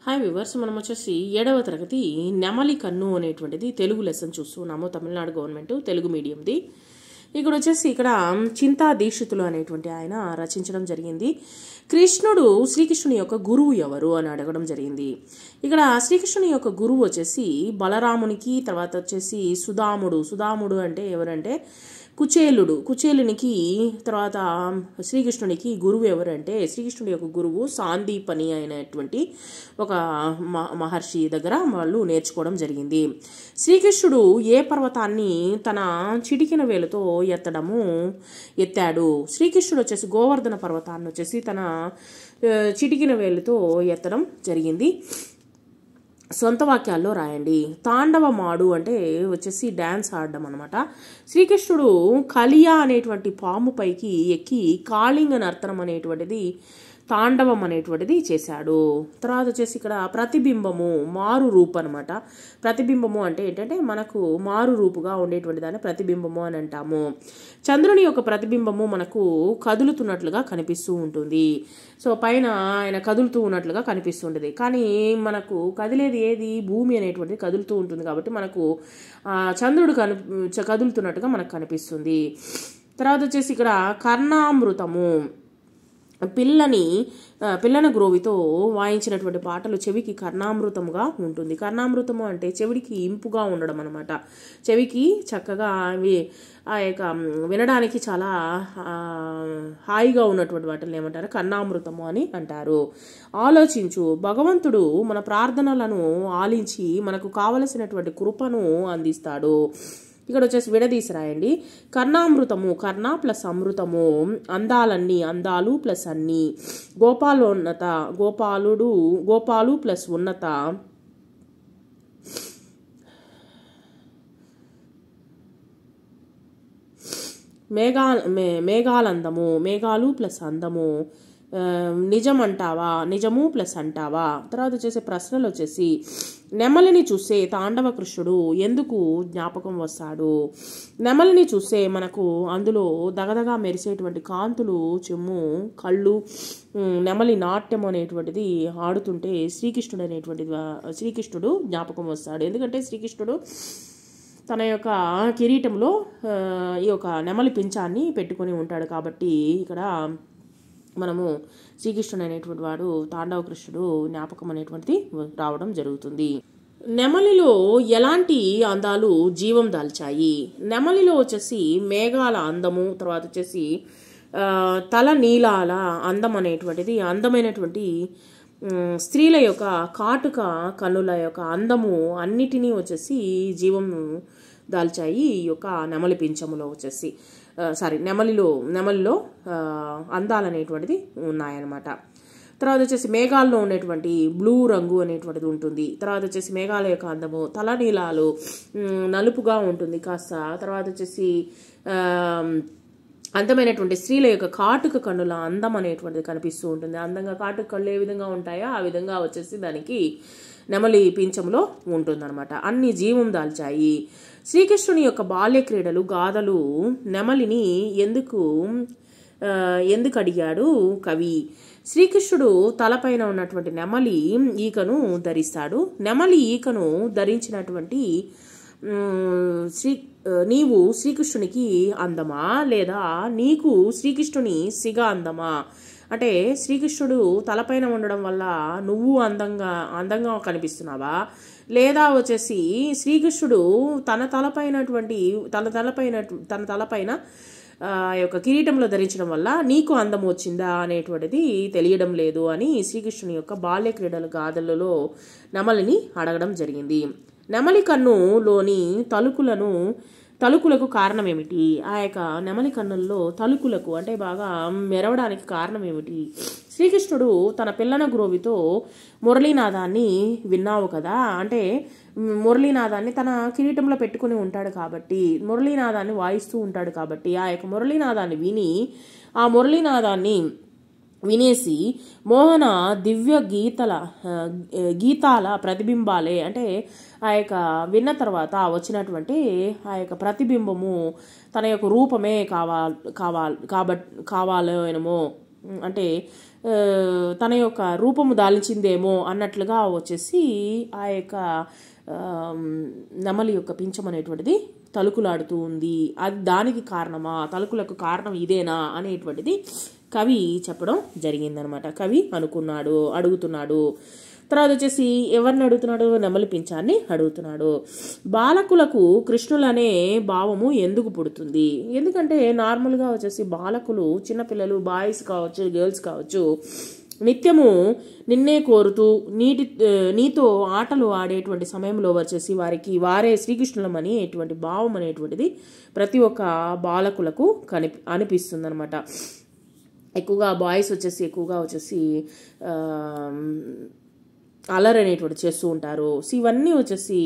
Hi viewers, మనం వచ్చేసి 7వ తరగతి నెమలి కన్ను అనేటువంటిది తెలుగు లెసన్ చూస్తున్నాము. తమిళనాడు గవర్నమెంట్ తెలుగు మీడియంది. ఇక్కడ చింతా దీక్షితులు అనేటువంటి ఆయన రచించడం జరిగింది. శ్రీకృష్ణుని యొక్క గురువు ఎవరు అని అడగడం జరిగింది. ఇక్కడ శ్రీకృష్ణుని యొక్క గురువు వచ్చేసి బలరామునికి, తర్వాత వచ్చేసి సుదాముడు అంటే ఎవరంటే కుచేలునికి తర్వాత శ్రీకృష్ణునికి గురువు ఎవరంటే శ్రీకృష్ణుడి యొక్క గురువు సాందీపని అయినటువంటి ఒక మహర్షి దగ్గర వాళ్ళు నేర్చుకోవడం జరిగింది. శ్రీకృష్ణుడు ఏ పర్వతాన్ని తన చిటికిన వేలుతో ఎత్తాడు. శ్రీకృష్ణుడు వచ్చేసి గోవర్ధన పర్వతాన్ని వచ్చేసి తన చిటికిన వేలుతో ఎత్తడం జరిగింది. సొంత వాక్యాల్లో రాయండి. తాండవమాడు అంటే వచ్చేసి డ్యాన్స్ ఆడడం అనమాట. శ్రీకృష్ణుడు కలియా అనేటువంటి పాము పైకి ఎక్కి కాళింగ నర్తనం అనేటువంటిది తాండవం అనేటువంటిది చేశాడు. తర్వాత వచ్చేసి ఇక్కడ ప్రతిబింబము మారు రూపు అనమాట. ప్రతిబింబము అంటే ఏంటంటే మనకు మారు రూపుగా ఉండేటువంటి దాన్ని ప్రతిబింబము అని అంటాము. చంద్రుని యొక్క ప్రతిబింబము మనకు కదులుతున్నట్లుగా కనిపిస్తూ ఉంటుంది. సో పైన ఆయన కదులుతూ ఉన్నట్లుగా కనిపిస్తుంటుంది. కానీ మనకు కదిలేది ఏది? భూమి అనేటువంటిది కదులుతూ ఉంటుంది కాబట్టి మనకు చంద్రుడు కదులుతున్నట్టుగా మనకు కనిపిస్తుంది. తర్వాత వచ్చేసి ఇక్కడ కర్ణామృతము, పిల్లన గ్రోవితో వాయించినటువంటి పాటలు చెవికి కర్ణామృతముగా ఉంటుంది. కర్ణామృతము అంటే చెవిడికి ఇంపుగా ఉండడం అనమాట. చెవికి చక్కగా ఆ యొక్క వినడానికి చాలా హాయిగా ఉన్నటువంటి వాటిని ఏమంటారు? కర్ణామృతము అని అంటారు. ఆలోచించు, భగవంతుడు మన ప్రార్థనలను ఆలించి మనకు కావలసినటువంటి కృపను అందిస్తాడు. ఇక్కడ వచ్చేసి విడదీసి రాయండి. కర్ణామృతము, కర్ణ ప్లస్ అమృతము, అందాలన్నీ, అందాలు ప్లస్ అన్ని, గోపాలు ప్లస్ ఉన్నత, మేఘాలందము, మేఘాలు ప్లస్ అందము, నిజమంటావా, నిజము ప్లస్ అంటావా. తర్వాత వచ్చేసి ప్రశ్నలు వచ్చేసి నెమలిని చూసే తాండవ కృష్ణుడు ఎందుకు జ్ఞాపకం వస్తాడు? నెమలిని చూసే మనకు అందులో దగదగా మెరిసేటువంటి కాంతులు, చెమ్ము, కళ్ళు, నెమలి నాట్యం అనేటువంటిది ఆడుతుంటే శ్రీకృష్ణుడు జ్ఞాపకం వస్తాడు. ఎందుకంటే శ్రీకృష్ణుడు తన యొక్క కిరీటంలో ఈ యొక్క నెమలి పింఛాన్ని పెట్టుకొని ఉంటాడు కాబట్టి ఇక్కడ మనము శ్రీకృష్ణుడు అనేటువంటి వాడు తాండవ కృష్ణుడు జ్ఞాపకం అనేటువంటిది రావడం జరుగుతుంది. నెమలిలో ఎలాంటి అందాలు జీవం దాల్చాయి? నెమలిలో వచ్చేసి మేఘాల అందము, తర్వాత వచ్చేసి తల నీలాల అందం అనేటువంటిది, అందమైనటువంటి స్త్రీల యొక్క కాటుక కన్నుల యొక్క అందము అన్నిటినీ వచ్చేసి జీవం దాల్చాయి ఈ యొక్క నెమలి పింఛములో వచ్చేసి నెమలిలో అందాలు అనేటువంటిది ఉన్నాయన్నమాట. తర్వాత వచ్చేసి మేఘాల్లో ఉండేటువంటి బ్లూ రంగు అనేటువంటిది ఉంటుంది. తర్వాత వచ్చేసి మేఘాల యొక్క అందము, తలనీలాలు నలుపుగా ఉంటుంది కాస్త. తర్వాత వచ్చేసి అందమైనటువంటి స్త్రీల యొక్క కాటుక కన్నుల అందం అనేటువంటిది కనిపిస్తూ ఉంటుంది. అందంగా కాటుక కళ్ళు ఏ విధంగా ఉంటాయో ఆ విధంగా వచ్చేసి దానికి నెమలి పింఛంలో ఉంటుందన్నమాట. అన్ని జీవం దాల్చాయి. శ్రీకృష్ణుని యొక్క బాల్య క్రీడలు, గాథలు నెమలిని ఎందుకు అడిగాడు కవి? శ్రీకృష్ణుడు తలపైన ఉన్నటువంటి నెమలి ఈకను ధరిస్తాడు. నెమలి ఈకను ధరించినటువంటి నీవు శ్రీకృష్ణునికి అందమా, లేదా నీకు శ్రీకృష్ణుని సిగ అందమా? అంటే శ్రీకృష్ణుడు తలపైన ఉండడం వల్ల నువ్వు అందంగా కనిపిస్తున్నావా, లేదా వచ్చేసి శ్రీకృష్ణుడు తన తలపైన యొక్క కిరీటంలో ధరించడం వల్ల నీకు అందం వచ్చిందా అనేటువంటిది తెలియడం లేదు అని శ్రీకృష్ణుని యొక్క బాల్య క్రీడల గాథలలో నెమలిని అడగడం జరిగింది. నెమలి కన్నులోని తలుకులకు కారణం ఏమిటి? ఆ యొక్క నెమలి కన్నుల్లో తలుకులకు అంటే బాగా మెరవడానికి కారణం ఏమిటి? శ్రీకృష్ణుడు తన పిల్లన గ్రోవితో మురళీనాదాన్ని విన్నావు కదా, అంటే మురళీనాదాన్ని తన కిరీటంలో పెట్టుకుని ఉంటాడు కాబట్టి, మురళీనాదాన్ని వాయిస్తూ ఉంటాడు కాబట్టి ఆ యొక్క మురళీనాదాన్ని విని ఆ మురళీనాదాన్ని వినేసి మోహన దివ్య గీతాల ప్రతిబింబాలే అంటే ఆ యొక్క విన్న తర్వాత వచ్చినటువంటి ఆ యొక్క ప్రతిబింబము తన యొక్క రూపమే కావాలేమో అంటే తన యొక్క రూపము దాల్చిందేమో అన్నట్లుగా వచ్చేసి ఆ యొక్క నెమలి యొక్క పించం అనేటువంటిది తలుకులాడుతూ ఉంది. అది దానికి కారణమా, తలుకులకు కారణం ఇదేనా అనేటువంటిది కవి చెప్పడం జరిగిందనమాట. కవి అడుగుతున్నాడు. తర్వాత వచ్చేసి ఎవరిని అడుగుతున్నాడు? నెమలి పించాన్ని అడుగుతున్నాడు. బాలకులకు కృష్ణులనే భావము ఎందుకు పుడుతుంది? ఎందుకంటే నార్మల్గా వచ్చేసి బాలకులు, చిన్నపిల్లలు, బాయ్స్ కావచ్చు, గర్ల్స్ కావచ్చు, నిత్యము నిన్నే కోరుతూ నీతో ఆటలు ఆడేటువంటి సమయంలో వచ్చేసి వారే శ్రీకృష్ణులం అనేటువంటి భావం అనేటువంటిది ప్రతి ఒక్క బాలకులకు అనిపిస్తుంది అనమాట. ఎక్కువగా బాయ్స్ ఎక్కువగా వచ్చేసి అల్లరి అనేటువంటి చేస్తూ ఉంటారు. ఇవన్నీ వచ్చేసి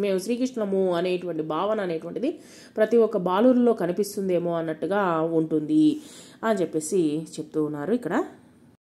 మేము శ్రీకృష్ణము అనేటువంటి భావన అనేటువంటిది ప్రతి ఒక్క బాలుల్లో కనిపిస్తుందేమో అన్నట్టుగా ఉంటుంది అని చెప్పేసి చెప్తూ ఉన్నారు ఇక్కడ